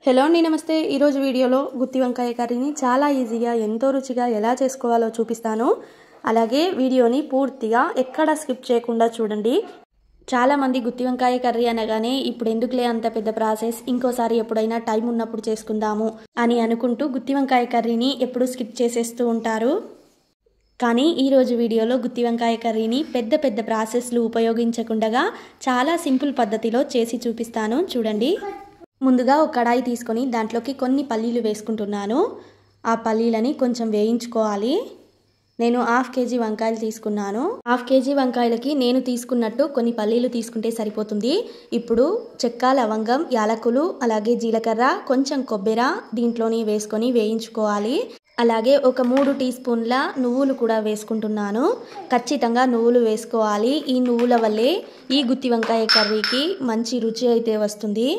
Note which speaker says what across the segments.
Speaker 1: Hello అండి, నమస్తే. ఈరోజు వీడియోలో గుత్తి వంకాయ కర్రీని చాలా ఈజీగా ఎంతో రుచిగా ఎలా చేసుకోవాలో చూపిస్తాను. అలాగే వీడియోని పూర్తిగా ఎక్కడ స్కిప్ చేయకుండా చూడండి. చాలామంది గుత్తి వంకాయ కర్రీ అనగానే ఇప్పుడు ఎందుకులే అంత పెద్ద ప్రాసెస్, ఇంకోసారి ఎప్పుడైనా టైం ఉన్నప్పుడు చేసుకుందాము అని అనుకుంటూ గుత్తి వంకాయ కర్రీని ఎప్పుడు స్కిప్ చేసేస్తూ ఉంటారు. కానీ ఈరోజు వీడియోలో గుత్తి వంకాయ కర్రీని పెద్ద పెద్ద ప్రాసెస్లు ఉపయోగించకుండా చాలా సింపుల్ పద్ధతిలో చేసి చూపిస్తాను. చూడండి. ముందుగా ఒక కడాయి తీసుకొని దాంట్లోకి కొన్ని పల్లీలు వేసుకుంటున్నాను. ఆ పల్లీలని కొంచెం వేయించుకోవాలి. నేను 1/2 కేజీ వంకాయలు తీసుకున్నాను. 1/2 కేజీ వంకాయలకి నేను తీసుకున్నట్టు కొన్ని పల్లీలు తీసుకుంటే సరిపోతుంది. ఇప్పుడు చెక్క, లవంగం, యాలకులు, అలాగే జీలకర్ర, కొంచెం కొబ్బరి దీంట్లోని వేసుకొని వేయించుకోవాలి. అలాగే ఒక 3 టీ స్పూన్ల నువ్వులు కూడా వేసుకుంటున్నాను. ఖచ్చితంగా నువ్వులు వేసుకోవాలి. ఈ నువ్వుల వల్లే ఈ గుత్తి వంకాయ కర్రీకి మంచి రుచి అయితే వస్తుంది.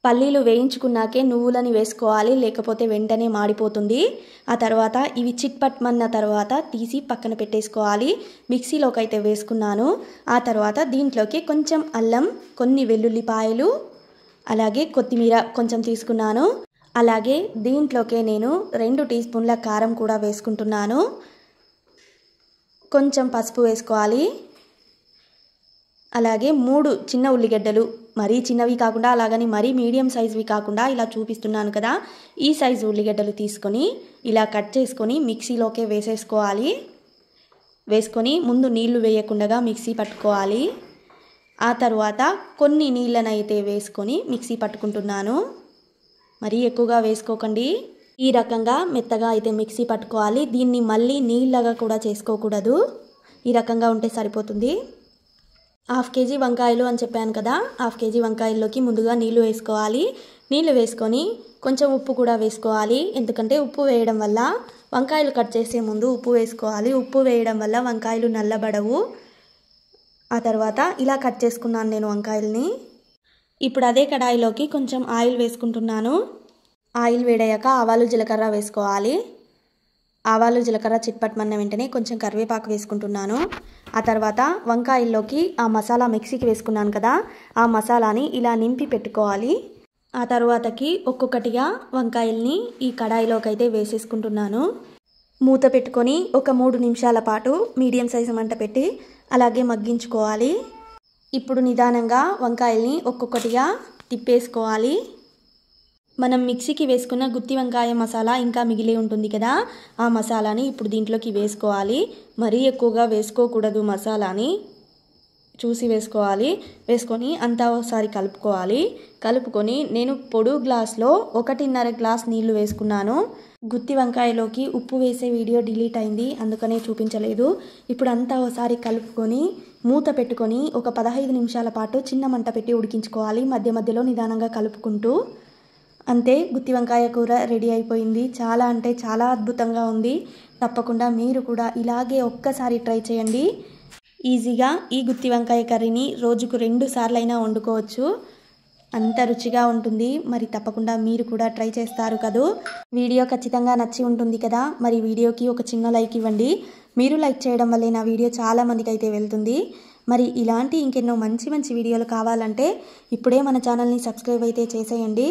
Speaker 1: పల్లీలు వేయించుకున్నాకే నువ్వులని వేసుకోవాలి, లేకపోతే వెంటనే మాడిపోతుంది. ఆ తర్వాత ఇవి చిట్పట్మన్న తర్వాత తీసి పక్కన పెట్టేసుకోవాలి. మిక్సీలోకి అయితే వేసుకున్నాను. ఆ తర్వాత దీంట్లోకి కొంచెం అల్లం, కొన్ని వెల్లుల్లిపాయలు, అలాగే కొత్తిమీర కొంచెం తీసుకున్నాను. అలాగే దీంట్లోకే నేను 2 టీ స్పూన్ల కారం కూడా వేసుకుంటున్నాను. కొంచెం పసుపు వేసుకోవాలి. అలాగే 3 చిన్న ఉల్లిగడ్డలు, మరీ చిన్నవి కాకుండా అలాగని మరీ మీడియం సైజువి కాకుండా ఇలా చూపిస్తున్నాను కదా, ఈ సైజు ఉల్లిగడ్డలు తీసుకొని ఇలా కట్ చేసుకొని మిక్సీలోకే వేసేసుకోవాలి. వేసుకొని ముందు నీళ్లు వేయకుండా మిక్సీ పట్టుకోవాలి. ఆ తర్వాత కొన్ని నీళ్ళనైతే వేసుకొని మిక్సీ పట్టుకుంటున్నాను. మరీ ఎక్కువగా వేసుకోకండి. ఈ రకంగా మెత్తగా అయితే మిక్సీ పట్టుకోవాలి. దీన్ని మళ్ళీ నీళ్ళగా కూడా చేసుకోకూడదు. ఈ రకంగా ఉంటే సరిపోతుంది. 1/2 కేజీ వంకాయలు అని చెప్పాను కదా, 1/2 కేజీ వంకాయల్లోకి ముందుగా నీళ్లు వేసుకోవాలి. నీళ్లు వేసుకొని కొంచెం ఉప్పు కూడా వేసుకోవాలి. ఎందుకంటే ఉప్పు వేయడం వల్ల వంకాయలు కట్ చేసే ముందు ఉప్పు వేసుకోవాలి. ఉప్పు వేయడం వల్ల వంకాయలు నల్లబడవు. ఆ తర్వాత ఇలా కట్ చేసుకున్నాను నేను వంకాయల్ని. ఇప్పుడు అదే కడాయిలోకి కొంచెం ఆయిల్ వేసుకుంటున్నాను. ఆయిల్ వేడయ్యాక ఆవాలు, జీలకర్ర వేసుకోవాలి. ఆవాలు, జీలకర్ర చిట్పట్మన్న వెంటనే కొంచెం కరివేపాకు వేసుకుంటున్నాను. ఆ తర్వాత వంకాయల్లోకి ఆ మసాలా మిక్సీకి వేసుకున్నాను కదా, ఆ మసాలాని ఇలా నింపి పెట్టుకోవాలి. ఆ తర్వాతకి ఒక్కొక్కటిగా వంకాయల్ని ఈ కడాయిలోకి అయితే వేసేసుకుంటున్నాను. మూత పెట్టుకొని ఒక 3 నిమిషాల పాటు మీడియం సైజు మంట పెట్టి అలాగే మగ్గించుకోవాలి. ఇప్పుడు నిదానంగా వంకాయల్ని ఒక్కొక్కటిగా తిప్పేసుకోవాలి. మనం మిక్సీకి వేసుకున్న గుత్తి వంకాయ మసాలా ఇంకా మిగిలి ఉంటుంది కదా, ఆ మసాలాని ఇప్పుడు దీంట్లోకి వేసుకోవాలి. మరీ ఎక్కువగా వేసుకోకూడదు, మసాలాని చూసి వేసుకోవాలి. వేసుకొని అంతా ఒకసారి కలుపుకోవాలి. కలుపుకొని నేను పొడు గ్లాస్లో 1.5 గ్లాస్ నీళ్లు వేసుకున్నాను. గుత్తి వంకాయలోకి ఉప్పు వేసే వీడియో డిలీట్ అయింది, అందుకనే చూపించలేదు. ఇప్పుడు అంతా ఒకసారి కలుపుకొని మూత పెట్టుకొని ఒక 15 నిమిషాల పాటు చిన్న మంట పెట్టి ఉడికించుకోవాలి. మధ్య మధ్యలో నిదానంగా కలుపుకుంటూ. అంతే, గుత్తి వంకాయ కూర రెడీ అయిపోయింది. చాలా అంటే చాలా అద్భుతంగా ఉంది. తప్పకుండా మీరు కూడా ఇలాగే ఒక్కసారి ట్రై చేయండి. ఈజీగా ఈ గుత్తి వంకాయ కర్రీని రోజుకు 2 సార్లైనా వండుకోవచ్చు. అంత రుచిగా ఉంటుంది. మరి తప్పకుండా మీరు కూడా ట్రై చేస్తారు కదూ. వీడియో ఖచ్చితంగా నచ్చి ఉంటుంది కదా, మరి వీడియోకి ఒక చిన్న లైక్ ఇవ్వండి. మీరు లైక్ చేయడం వల్లే నా వీడియో చాలా మందికి అయితే వెళ్తుంది. మరి ఇలాంటి ఇంకెన్నో మంచి మంచి వీడియోలు కావాలంటే ఇప్పుడే మన ఛానల్ని సబ్స్క్రైబ్ అయితే చేసేయండి.